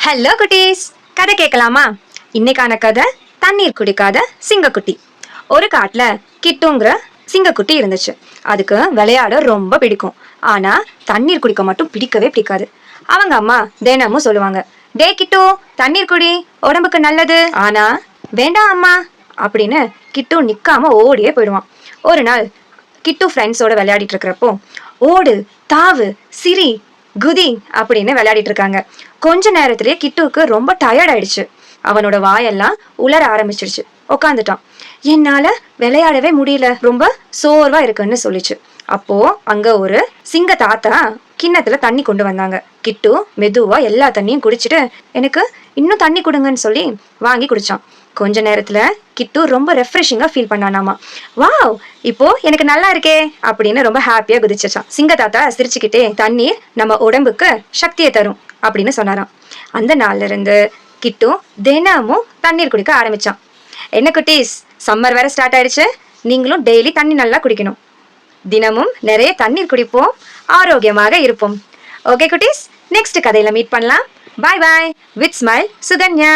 Hello குட்டீஸ், கதை கேட்கலாமா? இன்னைக்கான கதை தண்ணீர் குடிக்காத சிங்கக்குட்டி. ஒரு காட்டுல கிட்டுங்கிற சிங்கக்குட்டி இருந்துச்சு. அதுக்கு விளையாட ரொம்ப பிடிக்கும். ஆனா தண்ணீர் குடிக்க மட்டும் பிடிக்கவே பிடிக்காது. அவங்க அம்மா தினமும் சொல்லுவாங்க, டே கிட்டு, தண்ணீர் குடி, உடம்புக்கு நல்லது. ஆனா வேண்டாம் அம்மா அப்படின்னு கிட்டு நிக்காம ஓடியே போயிடுவான். ஒரு நாள் கிட்டு ஃப்ரெண்ட்ஸோட விளையாடிட்டு இருக்கிறப்போ, ஓடு, தாவு, சிரி, குதி அப்படின்னு விளையாடிட்டு இருக்காங்க. கொஞ்ச நேரத்திலேயே கிட்டுவுக்கு ரொம்ப டயர்ட் ஆயிடுச்சு. அவனோட வாயெல்லாம் உலர ஆரம்பிச்சிருச்சு. உக்காந்துட்டான். என்னால விளையாடவே முடியல, ரொம்ப சோர்வா இருக்குன்னு சொல்லிச்சு. அப்போ அங்க ஒரு சிங்க தாத்தா கிண்ணத்துல தண்ணி கொண்டு வந்தாங்க. கிட்டு மெதுவா எல்லா தண்ணியும் குடிச்சிட்டு, எனக்கு இன்னும் தண்ணி கொடுங்கன்னு சொல்லி வாங்கி குடிச்சான். கொஞ்ச நேரத்துல கிட்டு ரொம்ப ரெஃப்ரெஷிங்கா ஃபீல் பண்ணானாமா. வாவ், இப்போ எனக்கு நல்லா இருக்கே அப்படின்னு ரொம்ப ஹாப்பியா குதிச்சான். சிங்க தாத்தா சிரிச்சுக்கிட்டே, தண்ணீர் நம்ம உடம்புக்கு சக்தியை தரும் அப்படின்னு சொன்னாராம். அந்த நாள்ல இருந்து கிட்டு தினமும் தண்ணீர் குடிக்க ஆரம்பிச்சான். என்ன குட்டீஸ், சம்மர் வேற ஸ்டார்ட் ஆயிடுச்சு. நீங்களும் டெய்லி தண்ணி நல்லா குடிக்கணும். தினமும் நிறைய தண்ணீர் குடிப்போம், ஆரோக்கியமாக இருப்போம். ஓகே குட்டீஸ், நெக்ஸ்ட் கதையில மீட் பண்ணலாம். Bye bye. With smile, Sukanya.